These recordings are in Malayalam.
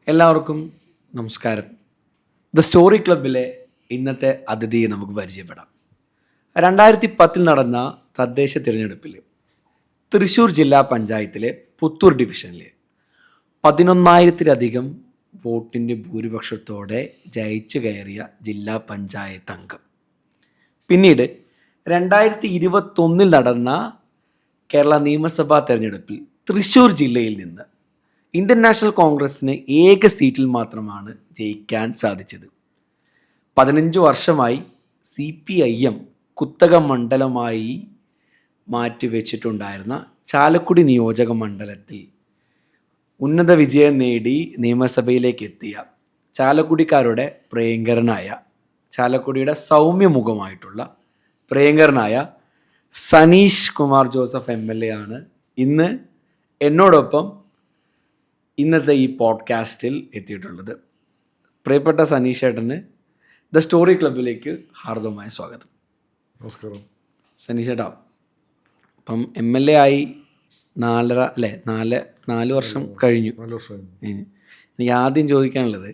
എല്ലാവർക്കും നമസ്കാരം. ദ സ്റ്റോറി ക്ലബിലെ ഇന്നത്തെ അതിഥിയെ നമുക്ക് പരിചയപ്പെടാം. 2010 നടന്ന തദ്ദേശ തിരഞ്ഞെടുപ്പിൽ തൃശ്ശൂർ ജില്ലാ പഞ്ചായത്തിലെ പുത്തൂർ ഡിവിഷനിൽ 11,000-ലധികം വോട്ടിൻ്റെ ഭൂരിപക്ഷത്തോടെ ജയിച്ചു കയറിയ ജില്ലാ പഞ്ചായത്ത് അംഗം. പിന്നീട് 2021 നടന്ന കേരള നിയമസഭാ തെരഞ്ഞെടുപ്പിൽ തൃശ്ശൂർ ജില്ലയിൽ നിന്ന് ഇന്ത്യൻ നാഷണൽ കോൺഗ്രസ്സിന് ഏക സീറ്റിൽ മാത്രമാണ് ജയിക്കാൻ സാധിച്ചത്. 15 വർഷമായി CPIM കുത്തക മണ്ഡലമായി മാറ്റിവെച്ചിട്ടുണ്ടായിരുന്ന ചാലക്കുടി നിയോജക മണ്ഡലത്തിൽ ഉന്നത വിജയം നേടി നിയമസഭയിലേക്ക് എത്തിയ ചാലക്കുടിക്കാരുടെ പ്രിയങ്കരനായ, ചാലക്കുടിയുടെ സൗമ്യമുഖമായിട്ടുള്ള പ്രിയങ്കരനായ സനീഷ് കുമാർ ജോസഫ് MLA ആണ് ഇന്ന് എന്നോടൊപ്പം ഇന്നത്തെ ഈ പോഡ്കാസ്റ്റിൽ എത്തിയിട്ടുള്ളത്. പ്രിയപ്പെട്ട സനീഷ് ഏട്ടന് ദ സ്റ്റോറി ക്ലബിലേക്ക് ഹാർദവമായ സ്വാഗതം. നമസ്കാരം സനീഷ് ഏട്ടാ, അപ്പം MLA ആയി 4 വർഷം കഴിഞ്ഞു. എനിക്ക് ആദ്യം ചോദിക്കാനുള്ളത്,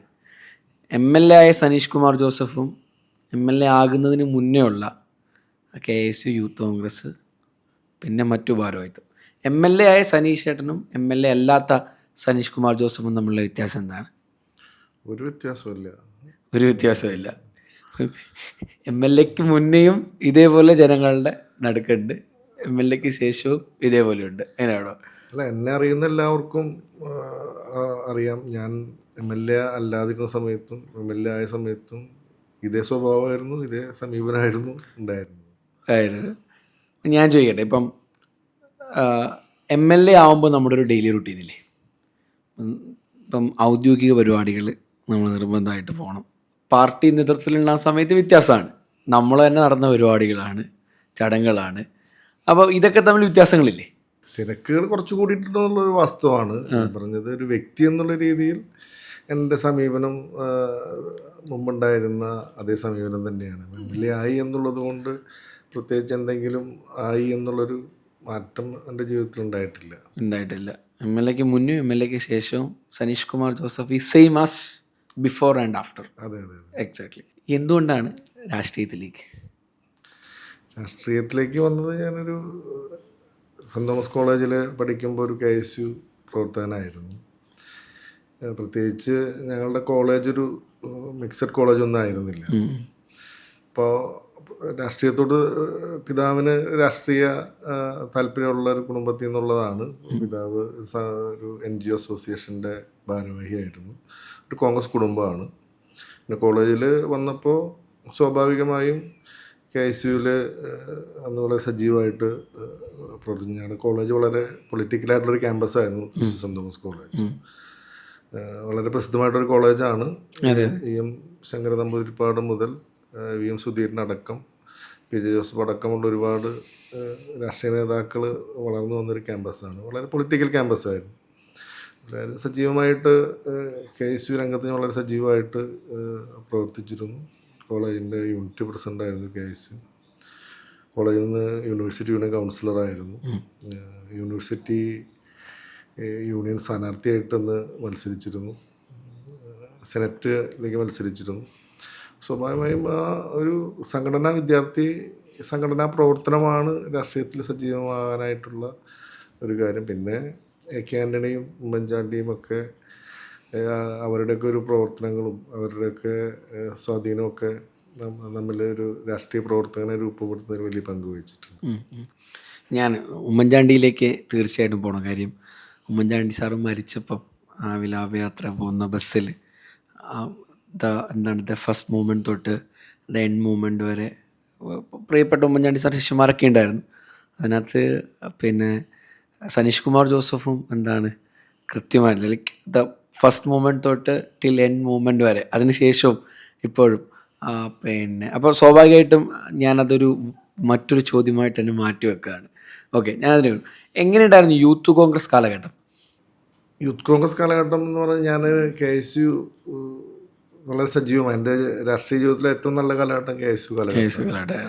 MLA ആയ സനീഷ് കുമാർ ജോസഫും MLA ആകുന്നതിന് മുന്നേ ഉള്ള KSU യൂത്ത് കോൺഗ്രസ്, പിന്നെ മറ്റു ഭാരവാഹിത്വം, MLA ആയ സനീഷ് ഏട്ടനും MLA അല്ലാത്ത സനീഷ് കുമാർ ജോസഫും തമ്മിലുള്ള വ്യത്യാസം എന്താണ്? ഒരു വ്യത്യാസമില്ല. MLAക്ക് മുന്നേയും ഇതേപോലെ ജനങ്ങളുടെ നടുക്കുണ്ട്, MLAക്ക് ശേഷവും ഇതേപോലെ ഉണ്ട്. അതിനാണോ? അല്ല, എന്നെ അറിയുന്ന എല്ലാവർക്കും അറിയാം. ഞാൻ MLA അല്ലാതിരുന്ന സമയത്തും MLA ആയ സമയത്തും ഇതേ സ്വഭാവമായിരുന്നു, ഇതേ സമീപനമായിരുന്നു ഉണ്ടായിരുന്നു. ഞാൻ ചോദിക്കട്ടെ, ഇപ്പം MLA ആവുമ്പോൾ നമ്മുടെ ഒരു ഡെയിലി റുട്ടീനില്ലേ, ഇപ്പം ഔദ്യോഗിക പരിപാടികൾ നമ്മൾ നിർബന്ധമായിട്ട് പോകണം. പാർട്ടി നേതൃത്വത്തിലുണ്ടാകുന്ന സമയത്ത് വ്യത്യാസമാണ്, നമ്മൾ തന്നെ നടന്ന പരിപാടികളാണ്, ചടങ്ങുകളാണ്. അപ്പോൾ ഇതൊക്കെ തമ്മിൽ വ്യത്യാസങ്ങളില്ലേ? തിരക്കുകൾ കുറച്ച് കൂടിയിട്ടുണ്ടെന്നുള്ളൊരു വാസ്തവമാണ് പറഞ്ഞത്. ഒരു വ്യക്തി എന്നുള്ള രീതിയിൽ എൻ്റെ സമീപനം മുമ്പുണ്ടായിരുന്ന അതേ സമീപനം തന്നെയാണ്. MLA ആയി എന്നുള്ളത് കൊണ്ട് പ്രത്യേകിച്ച് എന്തെങ്കിലും ആയി എന്നുള്ളൊരു മാറ്റം എൻ്റെ ജീവിതത്തിൽ ഉണ്ടായിട്ടില്ല. MLAക്ക് മുന്നും MLAക്ക് ശേഷവും Saneesh Kumar Joseph is same as before and after. അതെ. എക്സാക്ട്ലി. എന്തുകൊണ്ടാണ് രാഷ്ട്രീയത്തിലേക്ക് വന്നത്? ഞാനൊരു സെൻറ് തോമസ് കോളേജിൽ പഠിക്കുമ്പോൾ ഒരു KSU പ്രവർത്തകനായിരുന്നു. പ്രത്യേകിച്ച് ഞങ്ങളുടെ കോളേജ് ഒരു മിക്സഡ് കോളേജൊന്നും ആയിരുന്നില്ല. അപ്പോൾ രാഷ്ട്രീയത്തോട് പിതാവിന് രാഷ്ട്രീയ താല്പര്യമുള്ള ഒരു കുടുംബത്തിൽ നിന്നുള്ളതാണ്. പിതാവ് ഒരു NGO അസോസിയേഷൻ്റെ ഭാരവാഹിയായിരുന്നു. ഒരു കോൺഗ്രസ് കുടുംബമാണ്. പിന്നെ കോളേജിൽ വന്നപ്പോൾ സ്വാഭാവികമായും KSUവിൽ അന്ന് വളരെ സജീവമായിട്ട് പ്രവർത്തിച്ചു. ഞങ്ങളുടെ കോളേജ് വളരെ പൊളിറ്റിക്കലായിട്ടുള്ളൊരു ക്യാമ്പസായിരുന്നു സെൻറ് തോമസ് കോളേജ്. വളരെ പ്രസിദ്ധമായിട്ടൊരു കോളേജാണ്. EM ശങ്കര നമ്പൂതിരിപ്പാട് മുതൽ VM സുധീരനടക്കം PJ ജോസഫ് അടക്കമുള്ള ഒരുപാട് രാഷ്ട്രീയ നേതാക്കൾ വളർന്നു വന്നൊരു ക്യാമ്പസാണ്. വളരെ പൊളിറ്റിക്കൽ ക്യാമ്പസായിരുന്നു. വളരെ സജീവമായിട്ട് KSU രംഗത്തിന് വളരെ സജീവമായിട്ട് പ്രവർത്തിച്ചിരുന്നു. കോളേജിൻ്റെ യൂണിറ്റ് പ്രസിഡൻ്റായിരുന്നു KSU. കോളേജിൽ നിന്ന് യൂണിവേഴ്സിറ്റി യൂണിയൻ കൗൺസിലറായിരുന്നു. യൂണിവേഴ്സിറ്റി യൂണിയൻ സ്ഥാനാർത്ഥിയായിട്ടൊന്ന് മത്സരിച്ചിരുന്നു. സെനറ്റിലേക്ക് മത്സരിച്ചിരുന്നു. സ്വാഭാവികമായും ആ ഒരു സംഘടനാ പ്രവർത്തനമാണ് രാഷ്ട്രീയത്തിൽ സജീവമാകാനായിട്ടുള്ള ഒരു കാര്യം. പിന്നെ AK ആൻ്റണിയും ഉമ്മൻചാണ്ടിയും ഒക്കെ അവരുടെയൊക്കെ ഒരു പ്രവർത്തനങ്ങളും അവരുടെയൊക്കെ സ്വാധീനമൊക്കെ നമ്മളൊരു രാഷ്ട്രീയ പ്രവർത്തകനെ രൂപപ്പെടുത്തുന്നതിന് വലിയ പങ്ക് വഹിച്ചിട്ടുണ്ട്. ഞാൻ ഉമ്മൻചാണ്ടിയിലേക്ക് തീർച്ചയായിട്ടും പോകണം. കാര്യം ഉമ്മൻചാണ്ടി സാറ് മരിച്ചപ്പം ആ വിലാപയാത്ര പോകുന്ന ബസ്സിൽ ദ ഫസ്റ്റ് മൂമെൻറ്റ് തൊട്ട് ദ എൻഡ് മൂമെൻറ്റ് വരെ പ്രിയപ്പെട്ട ഉമ്മൻചാണ്ടി സാർ ശിഷ്യന്മാരൊക്കെ ഉണ്ടായിരുന്നു. അതിനകത്ത് പിന്നെ സനീഷ് കുമാർ ജോസഫും കൃത്യമായിട്ട് ലൈക്ക് ദ ഫസ്റ്റ് മൂമെൻറ്റ് തൊട്ട് ടിൽ എൻഡ് മൂമെൻറ്റ് വരെ, അതിനുശേഷവും ഇപ്പോഴും പിന്നെ അപ്പോൾ സ്വാഭാവികമായിട്ടും ഞാനതൊരു മറ്റൊരു ചോദ്യമായിട്ട് തന്നെ മാറ്റി വെക്കുകയാണ്. ഓക്കെ, ഞാനതിന് എങ്ങനെയുണ്ടായിരുന്നു യൂത്ത് കോൺഗ്രസ് കാലഘട്ടം? യൂത്ത് കോൺഗ്രസ് കാലഘട്ടം എന്ന് പറഞ്ഞാൽ ഞാൻ KSU വളരെ സജീവമായി എൻ്റെ രാഷ്ട്രീയ ജീവിതത്തിലെ ഏറ്റവും നല്ല കാലഘട്ടം KSU കാലഘട്ടം.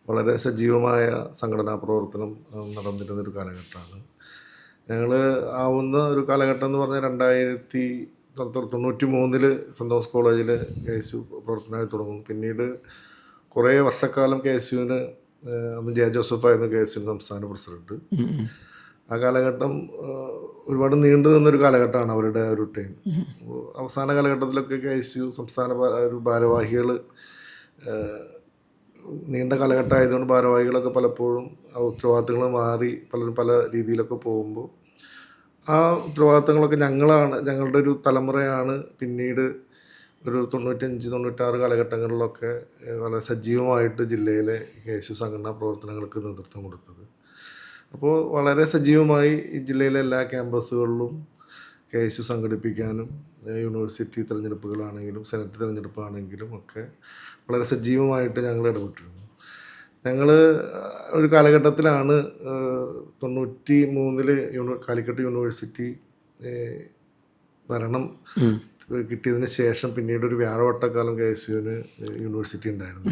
വളരെ സജീവമായ സംഘടനാ പ്രവർത്തനം നടന്നിരുന്നൊരു കാലഘട്ടമാണ്. ഞങ്ങൾ ആവുന്ന ഒരു കാലഘട്ടം എന്ന് പറഞ്ഞാൽ 1993 സെൻറ് തോമസ് കോളേജിൽ KSU പ്രവർത്തനമായി തുടങ്ങുന്നു. പിന്നീട് കുറേ വർഷക്കാലം KSUവിന് അന്ന് ജെ ജോസഫായിരുന്നു KSU സംസ്ഥാന പ്രസിഡന്റ്. ആ കാലഘട്ടം ഒരുപാട് നീണ്ടു നിന്നൊരു കാലഘട്ടമാണ് അവരുടെ ഒരു ടൈം. അവസാന കാലഘട്ടത്തിലൊക്കെ KSU സംസ്ഥാന ഒരു ഭാരവാഹികൾ നീണ്ട കാലഘട്ടമായതുകൊണ്ട് ഭാരവാഹികളൊക്കെ പലപ്പോഴും ആ ഉത്തരവാദിത്തങ്ങൾ മാറി പലരും പല രീതിയിലൊക്കെ പോകുമ്പോൾ ആ ഉത്തരവാദിത്തങ്ങളൊക്കെ ഞങ്ങളുടെ ഒരു തലമുറയാണ് പിന്നീട് ഒരു 95-96 കാലഘട്ടങ്ങളിലൊക്കെ വളരെ സജീവമായിട്ട് ജില്ലയിലെ KSU സംഘടനാ പ്രവർത്തനങ്ങൾക്ക് നേതൃത്വം കൊടുത്തത്. അപ്പോൾ വളരെ സജീവമായി ഈ ജില്ലയിലെ എല്ലാ ക്യാമ്പസുകളിലും KSU സംഘടിപ്പിക്കാനും യൂണിവേഴ്സിറ്റി തിരഞ്ഞെടുപ്പുകളാണെങ്കിലും സെനറ്റ് തിരഞ്ഞെടുപ്പാണെങ്കിലും ഒക്കെ വളരെ സജീവമായിട്ട് ഞങ്ങൾ ഇടപെട്ടിരുന്നു. ഞങ്ങൾ ഒരു കാലഘട്ടത്തിലാണ് 93 കാലിക്കറ്റ് യൂണിവേഴ്സിറ്റി ഭരണം കിട്ടിയതിന് ശേഷം പിന്നീട് ഒരു വ്യാഴവട്ടക്കാലം KSUവിന് യൂണിവേഴ്സിറ്റി ഉണ്ടായിരുന്നു.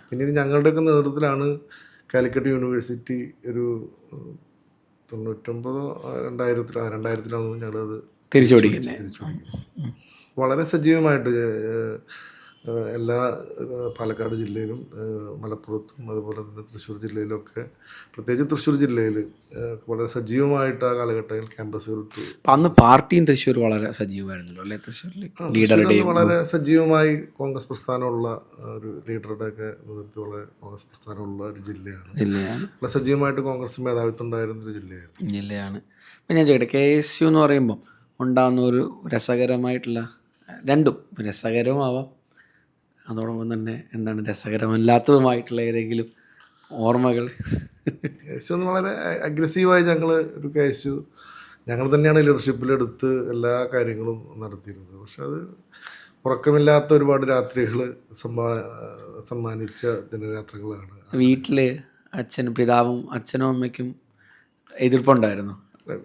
പിന്നീട് ഞങ്ങളുടെയൊക്കെ നേതൃത്വത്തിലാണ് കാലിക്കറ്റ് യൂണിവേഴ്സിറ്റി ഒരു 2000-ലാണെന്ന് ഞങ്ങളത് തിരിച്ചു. വളരെ സജീവമായിട്ട് എല്ലാ പാലക്കാട് ജില്ലയിലും മലപ്പുറത്തും അതുപോലെ തന്നെ തൃശ്ശൂർ ജില്ലയിലൊക്കെ, പ്രത്യേകിച്ച് തൃശ്ശൂർ ജില്ലയിൽ വളരെ സജീവമായിട്ട് ആ കാലഘട്ടത്തിൽ ക്യാമ്പസുകൾ. അന്ന് പാർട്ടിയും തൃശ്ശൂർ വളരെ സജീവമായിരുന്നല്ലോ അല്ലേ? തൃശ്ശൂരിൽ വളരെ സജീവമായി കോൺഗ്രസ് പ്രസ്ഥാനമുള്ള ഒരു ലീഡറുടെ ഒക്കെ നേതൃത്വമുള്ള കോൺഗ്രസ് പ്രസ്ഥാനമുള്ള ഒരു ജില്ലയാണ്. വളരെ സജീവമായിട്ട് കോൺഗ്രസ് മേധാവിത്വം ഉണ്ടായിരുന്നൊരു ജില്ലയാണ്. അപ്പം ഞാൻ ചോദിക്കട്ടെ, KSU എന്ന് പറയുമ്പോൾ ഉണ്ടാകുന്ന ഒരു രസകരമായിട്ടുള്ള, രണ്ടും രസകരമാവാം, അതോടൊപ്പം തന്നെ എന്താണ് രസകരമല്ലാത്തതുമായിട്ടുള്ള ഏതെങ്കിലും ഓർമ്മകൾ? KSU വളരെ അഗ്രസീവായി ഞങ്ങൾ തന്നെയാണ് ലീഡർഷിപ്പിലെടുത്ത് എല്ലാ കാര്യങ്ങളും നടത്തിയിരുന്നത്. പക്ഷെ അത് ഉറക്കമില്ലാത്ത ഒരുപാട് രാത്രികൾ സമ്മാനിച്ച ദിനരാത്രങ്ങളാണ്. വീട്ടിൽ പിതാവും അച്ഛനും അമ്മയ്ക്കും എതിർപ്പുണ്ടായിരുന്നു?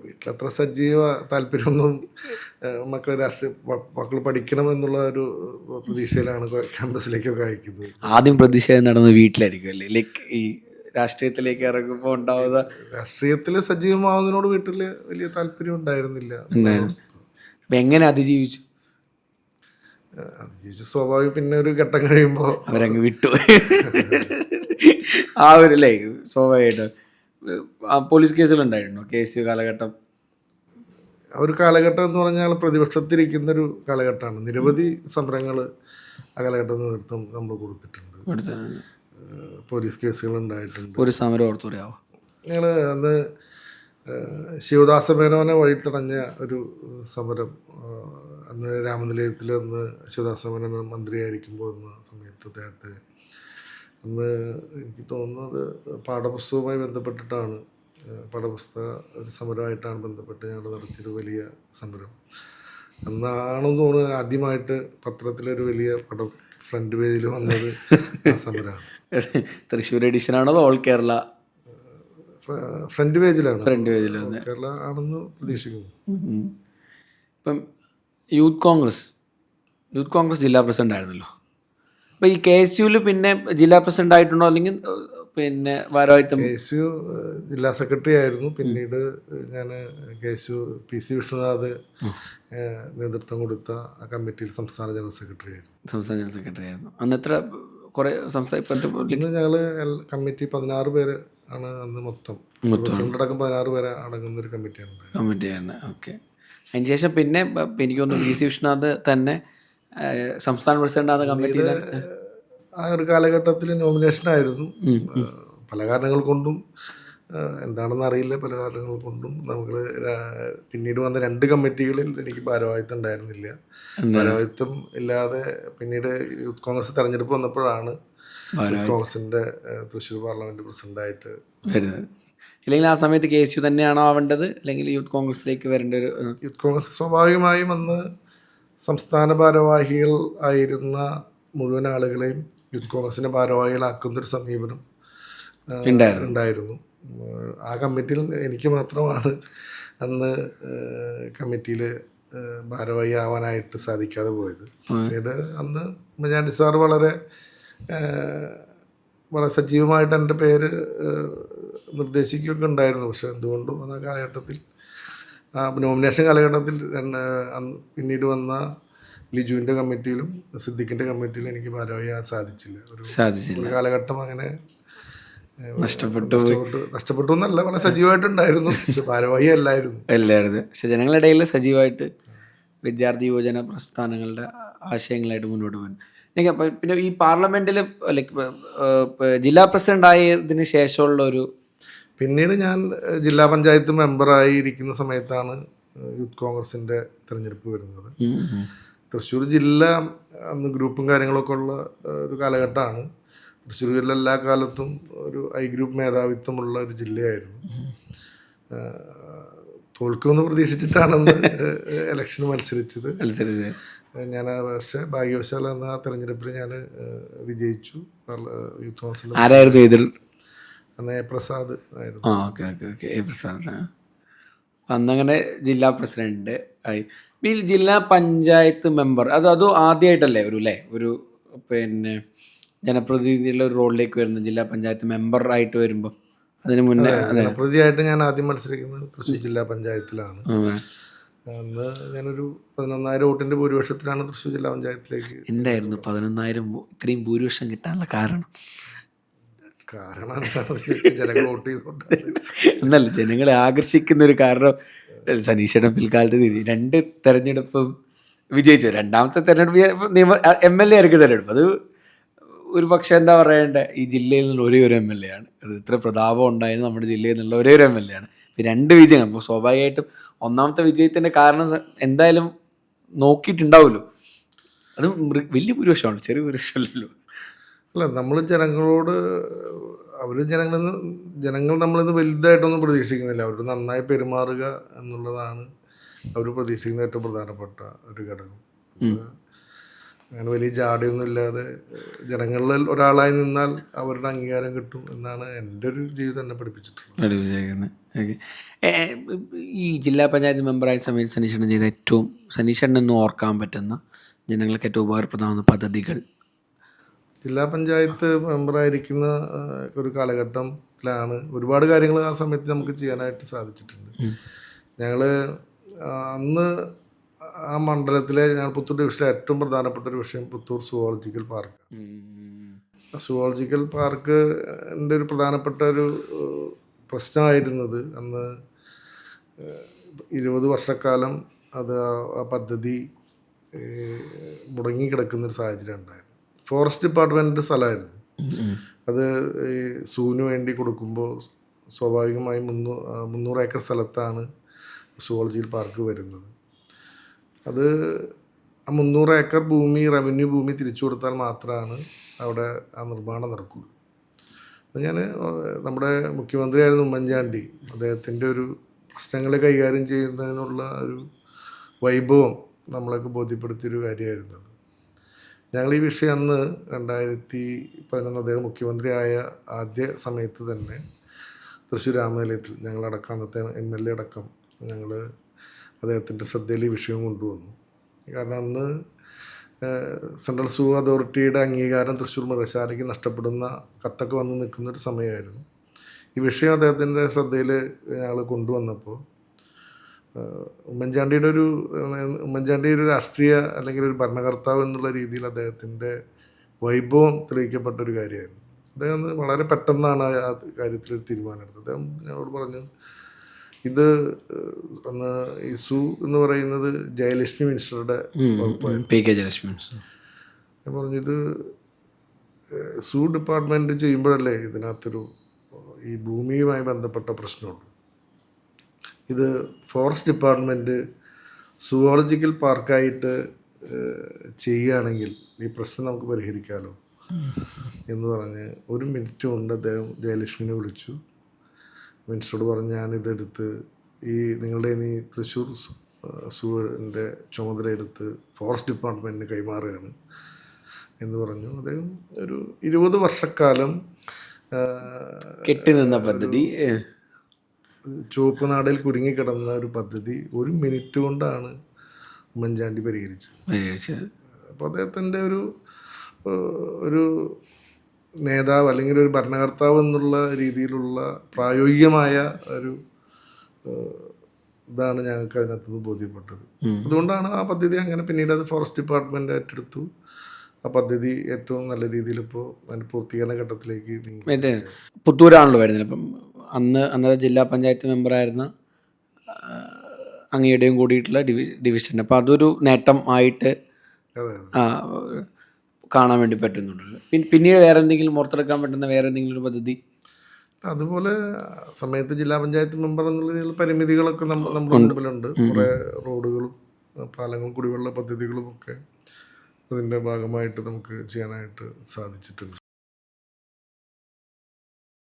വീട്ടിലത്ര സജീവ താല്പര്യമൊന്നും, മക്കൾ പഠിക്കണം എന്നുള്ള ഒരു പ്രതീക്ഷയിലാണ് ക്യാമ്പസിലേക്കൊക്കെ അയക്കുന്നത്. ആദ്യം പ്രതിഷേധം നടന്നത് വീട്ടിലായിരിക്കും അല്ലേ? ലൈക്ക് ഈ രാഷ്ട്രീയത്തിലേക്ക് ഇറങ്ങുമ്പോൾ ഉണ്ടാവുക, രാഷ്ട്രീയത്തിൽ സജീവമാവുന്നതിനോട് വീട്ടിൽ വലിയ താല്പര്യം ഉണ്ടായിരുന്നില്ല. അപ്പം എങ്ങനെ അതിജീവിച്ചു? സ്വാഭാവികം. പിന്നെ ഒരു ഘട്ടം കഴിയുമ്പോൾ അവരങ്ങ് വിട്ടു. ആ ഒരു അല്ലേ സ്വാഭാവികമായിട്ട് പോലീസ് കേസുകളുണ്ടായിരുന്നു KSU കാലഘട്ടം? ഒരു കാലഘട്ടം എന്ന് പറഞ്ഞാൽ പ്രതിപക്ഷത്തിരിക്കുന്നൊരു കാലഘട്ടമാണ്. നിരവധി സമരങ്ങൾ ആ കാലഘട്ടത്തിൽ നേതൃത്വം നമ്മൾ കൊടുത്തിട്ടുണ്ട്. പോലീസ് കേസുകൾ ഉണ്ടായിട്ടുണ്ട്. ഒരു സമരം ഓർത്തു പറയാമോ? ഞങ്ങൾ അന്ന് ശിവദാസ മേനോനെ വഴി തടഞ്ഞ ഒരു സമരം, അന്ന് രാമനിലയത്തിൽ അന്ന് ശിവദാസ മേനോൻ മന്ത്രിയായിരിക്കുമ്പോൾ എന്ന സമയത്ത് അദ്ദേഹത്തെ അന്ന് എനിക്ക് തോന്നുന്നത് പാഠപുസ്തകവുമായി ബന്ധപ്പെട്ടിട്ടാണ്, പാഠപുസ്തക ഒരു സമരമായിട്ടാണ് ബന്ധപ്പെട്ട് ഞങ്ങൾ നടത്തിയൊരു വലിയ സമരം. അന്നാണെന്ന് തോന്നുന്നത് ആദ്യമായിട്ട് പത്രത്തിലൊരു വലിയ പടം ഫ്രണ്ട് പേജിൽ വന്നത് ആ സമരമാണ്. തൃശ്ശൂർ എഡിഷനാണോ അതോ ഓൾ കേരള? ഫ്രണ്ട് പേജിലാണ്. കേരള ആണെന്ന് പ്രതീക്ഷിക്കുന്നു. ഇപ്പം യൂത്ത് കോൺഗ്രസ് ജില്ലാ പ്രസിഡന്റ് ആയിരുന്നല്ലോ. അപ്പോൾ ഈ KSUവിൽ പിന്നെ ജില്ലാ പ്രസിഡന്റ് ആയിട്ടുണ്ടോ, അല്ലെങ്കിൽ പിന്നെ ഭാരവാഹിത്വം? KSU ജില്ലാ സെക്രട്ടറി ആയിരുന്നു. പിന്നീട് ഞാൻ KSU PC വിഷ്ണുനാഥ് നേതൃത്വം കൊടുത്ത ആ കമ്മിറ്റിയിൽ സംസ്ഥാന ജനറൽ സെക്രട്ടറി ആയിരുന്നു. അന്ന് എത്ര കുറേ ഇന്ന് ഞങ്ങൾ കമ്മിറ്റി 16 പേര് ആണ് അന്ന് മൊത്തം. പ്രസിഡന്റ് അടക്കം 16 പേര് അടങ്ങുന്ന ഒരു കമ്മിറ്റിയാണ്. ഓക്കെ. അതിന് ശേഷം പിന്നെ എനിക്ക് തോന്നുന്നു PC വിഷ്ണുനാഥ് തന്നെ സംസ്ഥാന പ്രസിഡന്റ് ആകുന്ന കമ്മിറ്റിയിൽ ആ ഒരു കാലഘട്ടത്തിൽ നോമിനേഷനായിരുന്നു. പല കാരണങ്ങൾ കൊണ്ടും, എന്താണെന്ന് അറിയില്ല, പല കാരണങ്ങൾ കൊണ്ടും നമുക്ക് പിന്നീട് വന്ന 2 കമ്മിറ്റികളിൽ എനിക്ക് ഭാരവാഹിത്വം ഉണ്ടായിരുന്നില്ല. ഭാരവാഹിത്വം ഇല്ലാതെ പിന്നീട് യൂത്ത് കോൺഗ്രസ് തെരഞ്ഞെടുപ്പ് വന്നപ്പോഴാണ് യൂത്ത് കോൺഗ്രസിൻ്റെ തൃശ്ശൂർ പാർലമെൻറ്റ് പ്രസിഡൻ്റായിട്ട് വരുന്നത്. ഇല്ലെങ്കിൽ ആ സമയത്ത് KSU തന്നെയാണോ ആവേണ്ടത്, അല്ലെങ്കിൽ യൂത്ത് കോൺഗ്രസിലേക്ക് വരേണ്ട ഒരു? യൂത്ത് കോൺഗ്രസ് സ്വാഭാവികമായും അന്ന് സംസ്ഥാന ഭാരവാഹികൾ ആയിരുന്ന മുഴുവൻ ആളുകളെയും യൂത്ത് കോൺഗ്രസിൻ്റെ ഭാരവാഹികളാക്കുന്നൊരു സമീപനം ഉണ്ടായിരുന്നു. ആ കമ്മിറ്റിയിൽ എനിക്ക് മാത്രമാണ് അന്ന് കമ്മിറ്റിയിൽ ഭാരവാഹി ആവാനായിട്ട് സാധിക്കാതെ പോയത്. പിന്നീട് അന്ന് ഉമ്മൻചാണ്ടി സാർ വളരെ സജീവമായിട്ട് എൻ്റെ പേര് നിർദ്ദേശിക്കുകയൊക്കെ ഉണ്ടായിരുന്നു. പക്ഷെ എന്തുകൊണ്ടും ആ കാലഘട്ടത്തിൽ നോമിനേഷൻ കാലഘട്ടത്തിൽ പിന്നീട് വന്ന ലിജുവിൻ്റെ കമ്മിറ്റിയിലും സിദ്ദിഖിൻ്റെ കമ്മിറ്റിയിലും എനിക്ക് ഭാരവാഹിയാൻ സാധിച്ചില്ല. ഒരു കാലഘട്ടം അങ്ങനെ നഷ്ടപ്പെട്ടു എന്നല്ല, വളരെ സജീവമായിട്ടുണ്ടായിരുന്നു, പക്ഷെ ഭാരവാഹി അല്ലായിരുന്നു. പക്ഷെ ജനങ്ങളുടെ ഇടയിൽ സജീവമായിട്ട് വിദ്യാർത്ഥി യുവജന പ്രസ്ഥാനങ്ങളുടെ ആശയങ്ങളായിട്ട് മുന്നോട്ട് പോകുന്നു. പിന്നെ ഈ പാർലമെന്റിൽ ലൈക്ക് ജില്ലാ പ്രസിഡന്റ് ആയതിനു ശേഷമുള്ള ഒരു പിന്നീട് ഞാൻ ജില്ലാ പഞ്ചായത്ത് മെമ്പറായി ഇരിക്കുന്ന സമയത്താണ് യൂത്ത് കോൺഗ്രസിൻ്റെ തിരഞ്ഞെടുപ്പ് വരുന്നത്. തൃശ്ശൂർ ജില്ല അന്ന് ഗ്രൂപ്പും കാര്യങ്ങളൊക്കെ ഉള്ള ഒരു കാലഘട്ടമാണ്. തൃശ്ശൂർ ജില്ല എല്ലാ കാലത്തും ഒരു ഐ ഗ്രൂപ്പ് മേധാവിത്വമുള്ള ഒരു ജില്ലയായിരുന്നു. തോൽക്കുമെന്ന് പ്രതീക്ഷിച്ചിട്ടാണെന്ന് ഇലക്ഷന് മത്സരിച്ചത്. ഞാൻ പക്ഷേ ഭാഗ്യവശാൽ എന്ന ആ തെരഞ്ഞെടുപ്പിൽ ഞാൻ വിജയിച്ചു. യൂത്ത് കൗൺസിൽ ആരായിരുന്നു? അന്ന് എ പ്രസാദ് ആയിരുന്നു. എ പ്രസാദ്. അന്നങ്ങനെ ജില്ലാ പ്രസിഡന്റ് ആയി. ഈ ജില്ലാ പഞ്ചായത്ത് മെമ്പർ അതും ആദ്യമായിട്ടല്ലേ ഒരു പിന്നെ ജനപ്രതിനിധിയുള്ള ഒരു റോളിലേക്ക് വരുന്നത്, ജില്ലാ പഞ്ചായത്ത് മെമ്പർ ആയിട്ട് വരുമ്പോൾ? അതിന് മുന്നേ ജനപ്രതിനിധിയായിട്ട് ഞാൻ ആദ്യം മത്സരിക്കുന്നത് തൃശ്ശൂർ ജില്ലാ പഞ്ചായത്തിലാണ്. അന്ന് ഞാനൊരു 11,000 വോട്ടിൻ്റെ ഭൂരിപക്ഷത്തിലാണ് തൃശ്ശൂർ ജില്ലാ പഞ്ചായത്തിലേക്ക്. എന്തായിരുന്നു 11,000 ഇത്രയും ഭൂരിപക്ഷം കിട്ടാനുള്ള കാരണം? ജനങ്ങൾ വോട്ട് ചെയ്തോണ്ട് എന്നല്ല, ജനങ്ങളെ ആകർഷിക്കുന്ന ഒരു കാരണം. സനീഷേട്ടൻ പിൽക്കാലത്ത് 2 തെരഞ്ഞെടുപ്പും വിജയിച്ചു. 2ാമത്തെ തെരഞ്ഞെടുപ്പ് MLA ആയിരിക്കും തെരഞ്ഞെടുപ്പ്. അത് ഒരു പക്ഷേ എന്താ പറയണ്ടേ, ഈ ജില്ലയിൽ നിന്നുള്ള ഒരേ ഒരു MLA ആണ്. അത് ഇത്ര പ്രതാപം ഉണ്ടായത് നമ്മുടെ ജില്ലയിൽ നിന്നുള്ള ഒരേ ഒരു MLA ആണ്. ഇപ്പോൾ 2 വിജയമാണ്. അപ്പോൾ സ്വാഭാവികമായിട്ടും 1ാമത്തെ വിജയത്തിൻ്റെ കാരണം എന്തായാലും നോക്കിയിട്ടുണ്ടാവുമല്ലോ. അത് വലിയ ഭൂരിപക്ഷമാണ്, ചെറിയ ഭൂരിപക്ഷമല്ലല്ലോ. അല്ല, നമ്മൾ ജനങ്ങളോട് ജനങ്ങൾ നമ്മളിത് വലുതായിട്ടൊന്നും പ്രതീക്ഷിക്കുന്നില്ല. അവർ നന്നായി പെരുമാറുക എന്നുള്ളതാണ് അവർ പ്രതീക്ഷിക്കുന്ന ഏറ്റവും പ്രധാനപ്പെട്ട ഒരു ഘടകം. അങ്ങനെ വലിയ ജാടയൊന്നും ഇല്ലാതെ ജനങ്ങളിൽ ഒരാളായി നിന്നാൽ അവരുടെ അംഗീകാരം കിട്ടും എന്നാണ് എൻ്റെ ഒരു ജീവിതം എന്നെ പഠിപ്പിച്ചിട്ടുള്ളത്. ഈ ജില്ലാ പഞ്ചായത്ത് മെമ്പറായ സമയത്ത് സനീഷേട്ടൻ ചെയ്ത സനീഷേട്ടൻ ഓർക്കാൻ പറ്റുന്ന ജനങ്ങൾക്ക് ഏറ്റവും ഉപകാരപ്രദമാകുന്ന പദ്ധതികൾ? ജില്ലാ പഞ്ചായത്ത് മെമ്പറായിരിക്കുന്ന ഒരു കാലഘട്ടത്തിലാണ് ഒരുപാട് കാര്യങ്ങൾ ആ സമയത്ത് നമുക്ക് ചെയ്യാനായിട്ട് സാധിച്ചിട്ടുണ്ട്. ഞങ്ങൾ അന്ന് ആ മണ്ഡലത്തിലെ പുത്തൂർ ഡിവിഷനിലെ ഏറ്റവും പ്രധാനപ്പെട്ട ഒരു വിഷയം പുത്തൂർ സുവോളജിക്കൽ പാർക്ക്. സുവോളജിക്കൽ പാർക്കിൻ്റെ ഒരു പ്രധാനപ്പെട്ട ഒരു പ്രശ്നമായിരുന്നത് അന്ന് 20 വർഷക്കാലം അത് ആ പദ്ധതി മുടങ്ങിക്കിടക്കുന്നൊരു സാഹചര്യം ഉണ്ടായിരുന്നു. ഫോറസ്റ്റ് ഡിപ്പാർട്ട്മെൻറ്റിൻ്റെ സ്ഥലമായിരുന്നു അത്. ഈ സൂവിന് വേണ്ടി കൊടുക്കുമ്പോൾ സ്വാഭാവികമായും 300 ഏക്കർ സ്ഥലത്താണ് സുവോളജിക്കൽ പാർക്ക് വരുന്നത്. അത് ആ 300 ഏക്കർ ഭൂമി റവന്യൂ ഭൂമി തിരിച്ചു കൊടുത്താൽ മാത്രമാണ് അവിടെ ആ നിർമ്മാണം നടക്കുകയുള്ളൂ. ഞാൻ നമ്മുടെ മുഖ്യമന്ത്രിയായിരുന്നു ഉമ്മൻചാണ്ടി. അദ്ദേഹത്തിൻ്റെ ഒരു പ്രശ്നങ്ങളെ കൈകാര്യം ചെയ്യുന്നതിനുള്ള ഒരു വൈഭവം നമ്മളൊക്കെ ബോധ്യപ്പെടുത്തിയൊരു കാര്യമായിരുന്നു അത്. ഞങ്ങൾ ഈ വിഷയം അന്ന് 2011 അദ്ദേഹം മുഖ്യമന്ത്രിയായ ആദ്യ സമയത്ത് തന്നെ തൃശ്ശൂർ രാമനിലയത്തിൽ ഞങ്ങളടക്കം, അന്നത്തെ MLA അടക്കം, ഞങ്ങൾ അദ്ദേഹത്തിൻ്റെ ശ്രദ്ധയിൽ ഈ വിഷയം കൊണ്ടുവന്നു. കാരണം അന്ന് സെൻട്രൽ സൂ അതോറിറ്റിയുടെ അംഗീകാരം തൃശ്ശൂർ മൃഗശാലയ്ക്ക് നഷ്ടപ്പെടുന്ന കത്തൊക്കെ വന്ന് നിൽക്കുന്നൊരു സമയമായിരുന്നു. ഈ വിഷയം അദ്ദേഹത്തിൻ്റെ ശ്രദ്ധയിൽ ഞങ്ങൾ കൊണ്ടുവന്നപ്പോൾ ഉമ്മൻചാണ്ടിയുടെ ഒരു രാഷ്ട്രീയ അല്ലെങ്കിൽ ഒരു ഭരണകർത്താവ് എന്നുള്ള രീതിയിൽ അദ്ദേഹത്തിൻ്റെ വൈഭവം തെളിയിക്കപ്പെട്ടൊരു കാര്യമായിരുന്നു. അദ്ദേഹം വളരെ പെട്ടെന്നാണ് ആ കാര്യത്തിലൊരു തീരുമാനമെടുത്തത്. അദ്ദേഹം ഞങ്ങളോട് പറഞ്ഞു, ഇത് അന്ന് ഈ സൂ എന്ന് പറയുന്നത് ജയലക്ഷ്മി മിനിസ്റ്ററുടെ വകുപ്പായിരുന്നു. ഞാൻ പറഞ്ഞു, ഇത് സൂ ഡിപ്പാർട്ട്മെൻറ്റ് ചെയ്യുമ്പോഴല്ലേ ഇതിനകത്തൊരു ഈ ഭൂമിയുമായി ബന്ധപ്പെട്ട പ്രശ്നമുള്ളൂ. ഇത് ഫോറസ്റ്റ് ഡിപ്പാർട്ട്മെൻറ്റ് സുവോളജിക്കൽ പാർക്കായിട്ട് ചെയ്യുകയാണെങ്കിൽ ഈ പ്രശ്നം നമുക്ക് പരിഹരിക്കാമല്ലോ എന്ന് പറഞ്ഞ് 1 മിനിറ്റ് കൊണ്ട് അദ്ദേഹം ജയലക്ഷ്മിനെ വിളിച്ചു. മിനിസ്റ്ററോട് പറഞ്ഞു, ഞാനിതെടുത്ത് നിങ്ങളുടെ തൃശ്ശൂർ സൂവിൻ്റെ ചുമതല എടുത്ത് ഫോറസ്റ്റ് ഡിപ്പാർട്ട്മെൻറ്റിന് കൈമാറുകയാണ് എന്ന് പറഞ്ഞു. അദ്ദേഹം ഒരു 20 വർഷക്കാലം കെട്ടിനിന്ന പദ്ധതി, ചുവപ്പ് നാടിൽ കുരുങ്ങിക്കിടന്ന ഒരു പദ്ധതി 1 മിനിറ്റ് കൊണ്ടാണ് ഉമ്മൻചാണ്ടി പരിഹരിച്ചത്. അപ്പോൾ അദ്ദേഹത്തിൻ്റെ ഒരു നേതാവ് അല്ലെങ്കിൽ ഒരു ഭരണകർത്താവ് എന്നുള്ള രീതിയിലുള്ള പ്രായോഗികമായ ഒരു ഇതാണ് ഞങ്ങൾക്ക് അതിനകത്തുനിന്ന് ബോധ്യപ്പെട്ടത്. അതുകൊണ്ടാണ് ആ പദ്ധതി അങ്ങനെ പിന്നീട് അത് ഫോറസ്റ്റ് ഡിപ്പാർട്ട്മെൻറ്റ് ഏറ്റെടുത്തു. ആ പദ്ധതി ഏറ്റവും നല്ല രീതിയിൽ ഇപ്പോൾ അതിൻ്റെ പൂർത്തീകരണ ഘട്ടത്തിലേക്ക് നീങ്ങി. ഇത് പുത്തൂരാണല്ലോ വരുന്നത്. അപ്പം അന്നത്തെ ജില്ലാ പഞ്ചായത്ത് മെമ്പറായിരുന്ന അങ്ങയുടെയും കൂടിയിട്ടുള്ള ഡിവിഷൻ. അപ്പോൾ അതൊരു നേട്ടം ആയിട്ട് കാണാൻ വേണ്ടി പറ്റുന്നുണ്ടല്ലോ. പിന്നീട് വേറെ എന്തെങ്കിലും ഓർത്തെടുക്കാൻ പറ്റുന്ന വേറെ എന്തെങ്കിലും ഒരു പദ്ധതി? അതുപോലെ സമയത്ത് ജില്ലാ പഞ്ചായത്ത് മെമ്പർ എന്നുള്ള പരിമിതികളൊക്കെ നമ്മുടെ മുമ്പിലുണ്ട്. കുറേ റോഡുകളും പാലങ്ങളും കുടിവെള്ള പദ്ധതികളും ഒക്കെ അതിൻ്റെ ഭാഗമായിട്ട് നമുക്ക് ചെയ്യാനായിട്ട് സാധിച്ചിട്ടുണ്ട്.